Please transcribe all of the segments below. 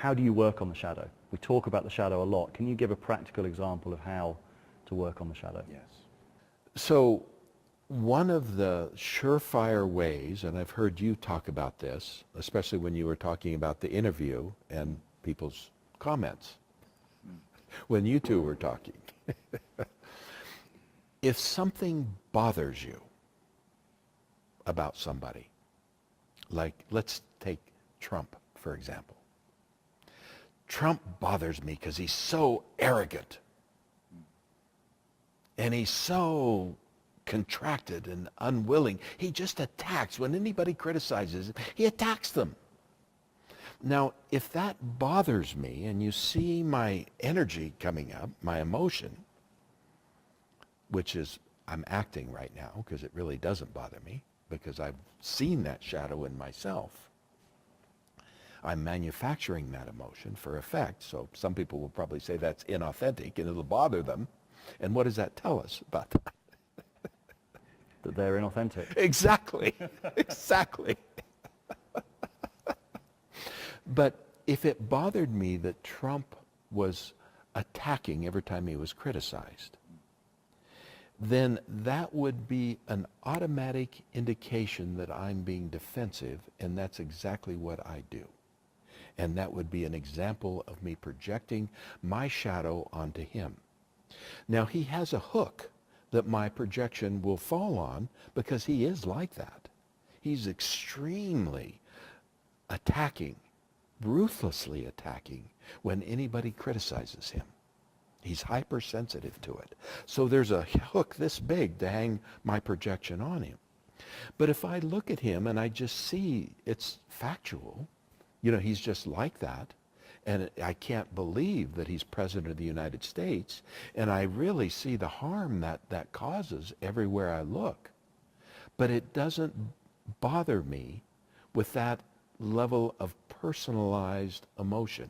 how do you work on the shadow? We talk about the shadow a lot. Can you give a practical example of how to work on the shadow? Yes. So one of the surefire ways, and I've heard you talk about this, especially when you were talking about the interview and people's comments, when you two were talking. If something bothers you about somebody, like let's take Trump, for example. Trump bothers me because he's so arrogant. And he's so contracted and unwilling. He just attacks. When anybody criticizes him, he attacks them. Now, if that bothers me and you see my energy coming up, my emotion, which is I'm acting right now because it really doesn't bother me because I've seen that shadow in myself. I'm manufacturing that emotion for effect. So some people will probably say that's inauthentic and it'll bother them. And what does that tell us about that? That they're inauthentic. Exactly. Exactly. But if it bothered me that Trump was attacking every time he was criticized, then that would be an automatic indication that I'm being defensive, and that's exactly what I do. And that would be an example of me projecting my shadow onto him. Now, he has a hook that my projection will fall on because he is like that. He's extremely attacking, ruthlessly attacking when anybody criticizes him. He's hypersensitive to it. So there's a hook this big to hang my projection on him. But if I look at him and I just see it's factual, you know, he's just like that, and I can't believe that he's president of the United States, and I really see the harm that causes everywhere I look. But it doesn't bother me with that level of personalized emotion.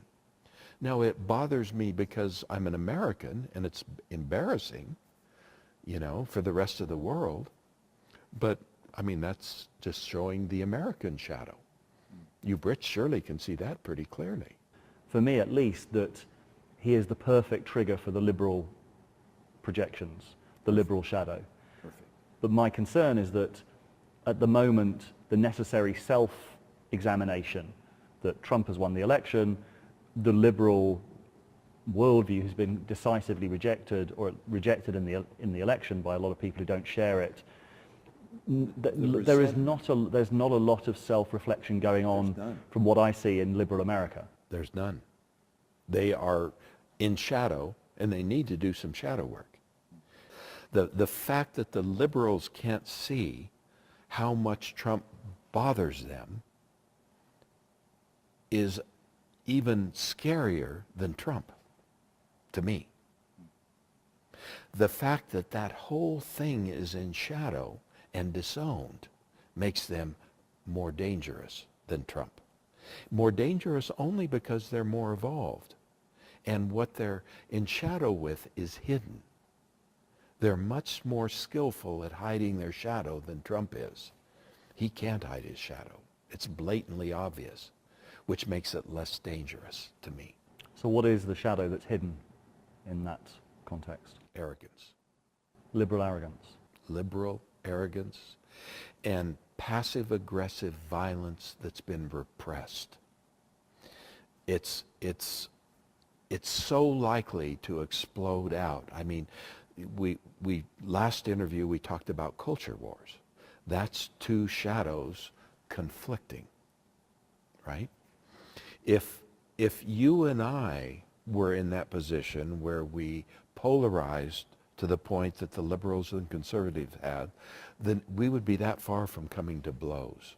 Now, it bothers me because I'm an American, and it's embarrassing, you know, for the rest of the world. But, I mean, that's just showing the American shadow. You Brits surely can see that pretty clearly. For me, at least, that he is the perfect trigger for the liberal projections, the liberal shadow. Perfect. But my concern is that at the moment, the necessary self-examination that Trump has won the election, the liberal worldview has been decisively rejected, or rejected in the election by a lot of people who don't share it. There's not a lot of self-reflection going on from what I see in liberal America. There's none. They are in shadow, and they need to do some shadow work. The fact that the liberals can't see how much Trump bothers them is even scarier than Trump, to me. The fact that that whole thing is in shadow and disowned makes them more dangerous than Trump. More dangerous only because they're more evolved. And what they're in shadow with is hidden. They're much more skillful at hiding their shadow than Trump is. He can't hide his shadow. It's blatantly obvious, which makes it less dangerous to me. So what is the shadow that's hidden in that context? Arrogance. Liberal arrogance. Liberal arrogance and passive-aggressive violence that's been repressed. It's so likely to explode out. I mean, we last interview we talked about culture wars. That's two shadows conflicting, right? If you and I were in that position where we polarized to the point that the liberals and conservatives had, then we would be that far from coming to blows.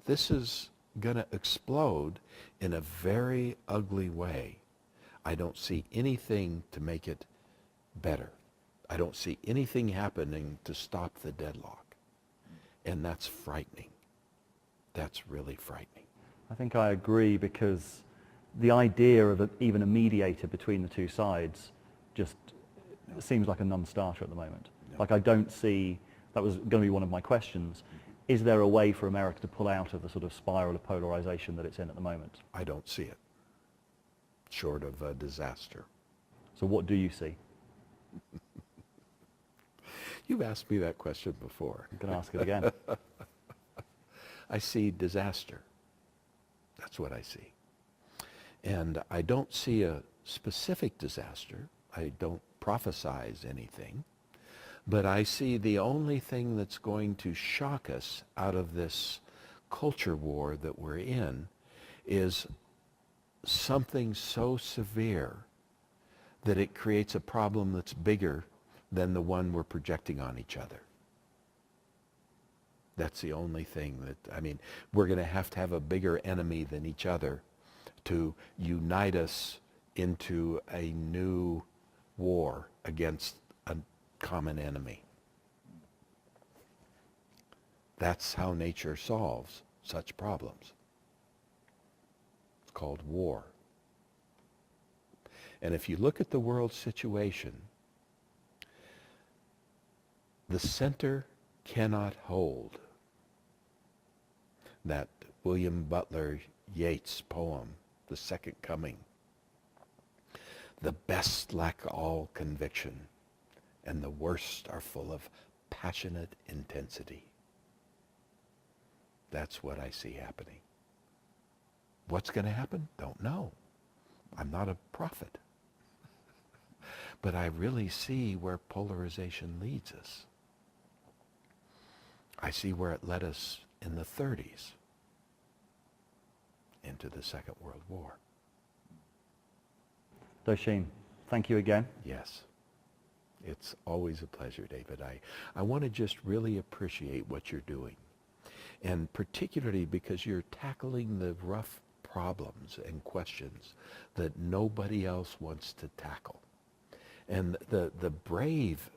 This is going to explode in a very ugly way. I don't see anything to make it better. I don't see anything happening to stop the deadlock. And that's frightening. That's really frightening. I think I agree, because the idea of even a mediator between the two sides just seems like a non-starter at the moment. No. Like, I don't see, that was going to be one of my questions, is there a way for America to pull out of the sort of spiral of polarization that it's in at the moment? I don't see it, short of a disaster. So what do you see? You've asked me that question before. I'm going to ask it again. I see disaster. That's what I see. And I don't see a specific disaster. I don't prophesize anything. But I see the only thing that's going to shock us out of this culture war that we're in is something so severe that it creates a problem that's bigger than the one we're projecting on each other. That's the only thing that, I mean, we're going to have a bigger enemy than each other to unite us into a new war against a common enemy. That's how nature solves such problems. It's called war. And if you look at the world situation, the center cannot hold. That William Butler Yeats poem, The Second Coming. The best lack all conviction, and the worst are full of passionate intensity. That's what I see happening. What's going to happen? Don't know. I'm not a prophet. But I really see where polarization leads us. I see where it led us in the 30s into the Second World War. Doshin, thank you again. Yes. It's always a pleasure, David. I want to just really appreciate what you're doing. And particularly because you're tackling the rough problems and questions that nobody else wants to tackle. And the brave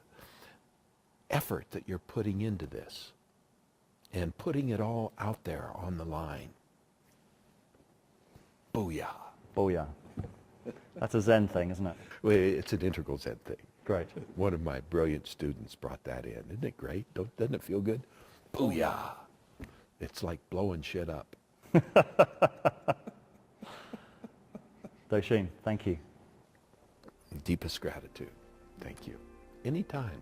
effort that you're putting into this and putting it all out there on the line. Booyah. Booyah. That's a Zen thing, isn't it? Well, it's an integral Zen thing. Great. One of my brilliant students brought that in. Isn't it great? Doesn't it feel good? Booyah. It's like blowing shit up. Doshin, thank you. Deepest gratitude. Thank you. Anytime.